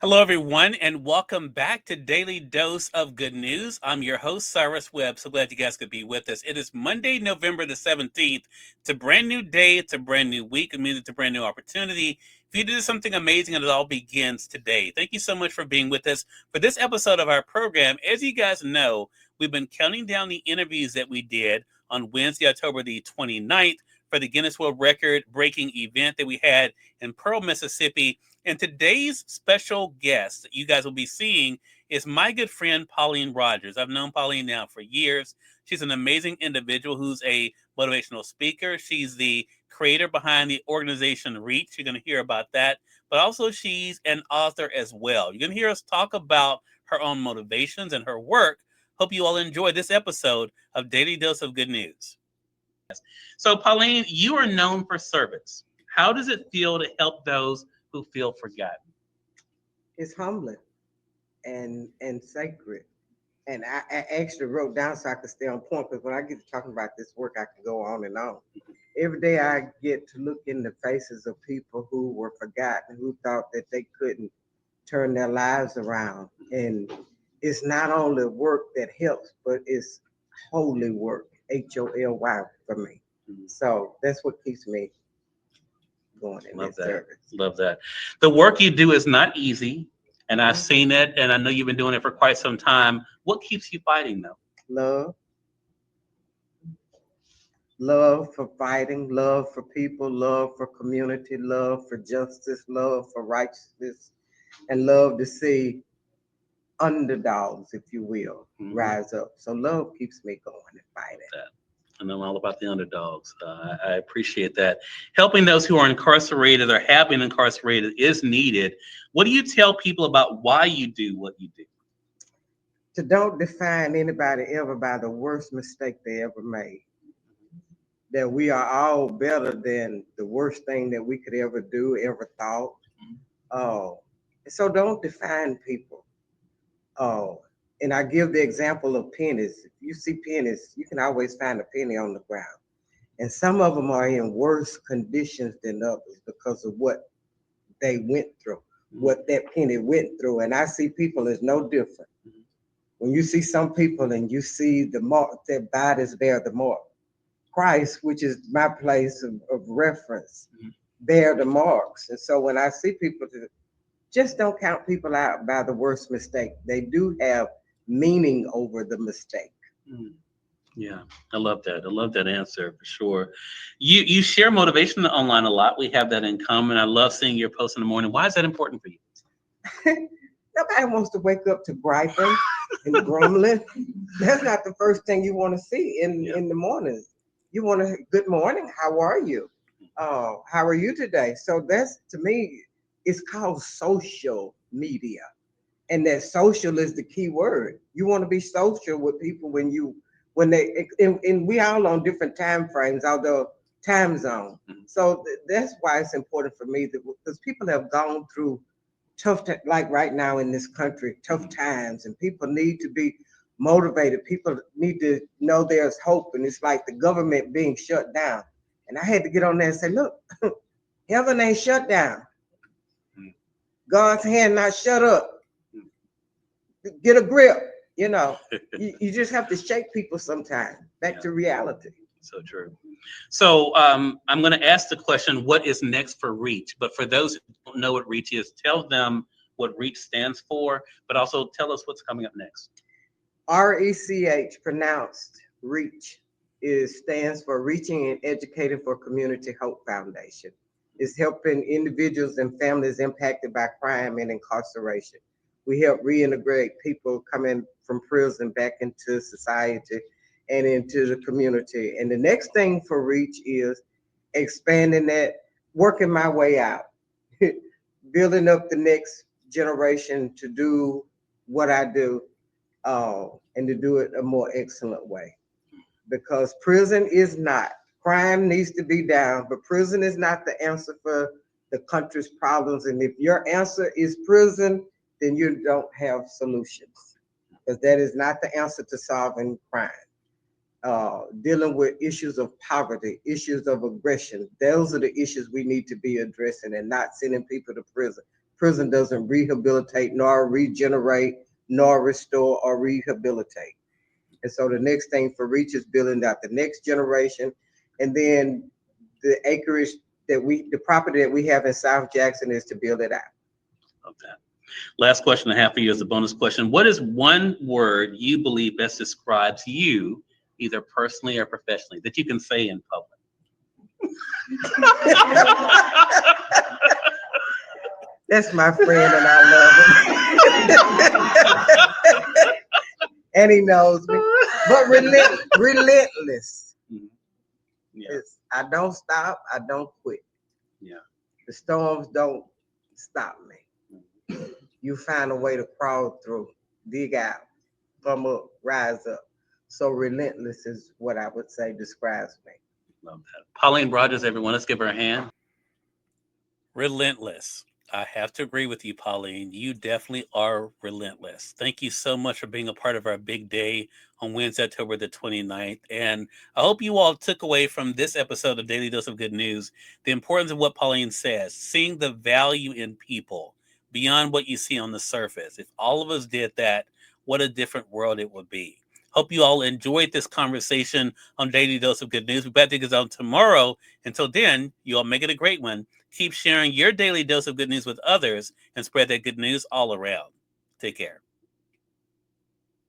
Hello, everyone, and welcome back to Daily Dose of Good News. I'm your host, Cyrus Webb. So glad you guys could be with us. It is Monday, November the 17th. It's a brand new day. It's a brand new week. It means it's a brand new opportunity for you to do something amazing, and it all begins today. Thank you so much for being with us for this episode of our program. As you guys know, we've been counting down the interviews that we did on Wednesday, October the 29th for the Guinness World Record breaking event that we had in Pearl, Mississippi. And today's special guest that you guys will be seeing is my good friend, Pauline Rogers. I've known Pauline now for years. She's an amazing individual who's a motivational speaker. She's the creator behind the organization RECH. You're going to hear about that. But also she's an author as well. You're going to hear us talk about her own motivations and her work. Hope you all enjoy this episode of Daily Dose of Good News. So, Pauline, you are known for service. How does it feel to help those who feel forgotten? It's humbling and sacred. And I actually wrote down so I could stay on point, because when I get to talking about this work, I can go on and on. Every day I get to look in the faces of people who were forgotten, who thought that they couldn't turn their lives around. And it's not only work that helps, but it's holy work, HOLY for me. So that's what keeps me going in Love this that. service. Love that. The work you do is not easy, and I've seen it, and I know you've been doing it for quite some time. What keeps you fighting, though? Love. Love for fighting, love for people, love for community, love for justice, love for righteousness, and love to see underdogs, if you will, rise up. So love keeps me going and fighting. I know all about the underdogs. I appreciate that. Helping those who are incarcerated or have been incarcerated is needed. What do you tell people about why you do what you do? To don't define anybody ever by the worst mistake they ever made. That we are all better than the worst thing that we could ever do, ever thought. So don't define people. And I give the example of pennies. If you see pennies, you can always find a penny on the ground. And some of them are in worse conditions than others because of what they went through, what that penny went through. And I see people as no different. When you see some people and you see the mark, their bodies bear the mark. Christ, which is my place of reference, bear the marks. And so when I see people, just don't count people out by the worst mistake. They do have meaning over the mistake. Yeah, I love that. I love that answer for sure. You share motivation online a lot. We have that in common. I love seeing your posts in the morning. Why is that important for you? Nobody wants to wake up to griping and grumbling. That's not the first thing you want to see in the morning. You want to, good morning, how are you? How are you today? So that's, to me, it's called social media. And that social is the key word. You want to be social with people when they, and we all on different time frames, although time zone. So that's why it's important for me, because people have gone through tough, like right now in this country, tough times, and people need to be motivated. People need to know there's hope, and it's like the government being shut down. And I had to get on there and say, look, heaven ain't shut down. God's hand not shut up. Get a grip, you just have to shake people sometime back to reality. So true. So I'm going to ask the question, what is next for REACH? But for those who don't know what REACH is, tell them what REACH stands for, but also tell us what's coming up next. RECH, pronounced REACH, stands for Reaching and Educating for Community Hope Foundation. It's helping individuals and families impacted by crime and incarceration. We help reintegrate people coming from prison back into society and into the community. And the next thing for REACH is expanding that, working my way out, building up the next generation to do what I do, and to do it a more excellent way. Because prison is not, crime needs to be down, but prison is not the answer for the country's problems. And if your answer is prison, then you don't have solutions, because that is not the answer to solving crime. Dealing with issues of poverty, issues of aggression, those are the issues we need to be addressing, and not sending people to prison. prison doesn't rehabilitate, nor regenerate, nor restore or rehabilitate. And so the next thing for REACH is building out the next generation, and then the acreage the property that we have in South Jackson is to build it out. Okay. Last question I have for you is a bonus question. What is one word you believe best describes you, either personally or professionally, that you can say in public? That's my friend, and I love him. And he knows me. But relentless. Mm-hmm. Yeah. I don't stop. I don't quit. Yeah. The storms don't stop me. Mm-hmm. You find a way to crawl through, dig out, come up, rise up. So relentless is what I would say describes me. Love that. Pauline Rogers, everyone, let's give her a hand. Relentless. I have to agree with you, Pauline. You definitely are relentless. Thank you so much for being a part of our big day on Wednesday, October the 29th. And I hope you all took away from this episode of Daily Dose of Good News the importance of what Pauline says, seeing the value in people beyond what you see on the surface. If all of us did that, what a different world it would be. Hope you all enjoyed this conversation on Daily Dose of Good News. We're back to get on tomorrow. Until then, you all make it a great one. Keep sharing your daily dose of good news with others and spread that good news all around. Take care.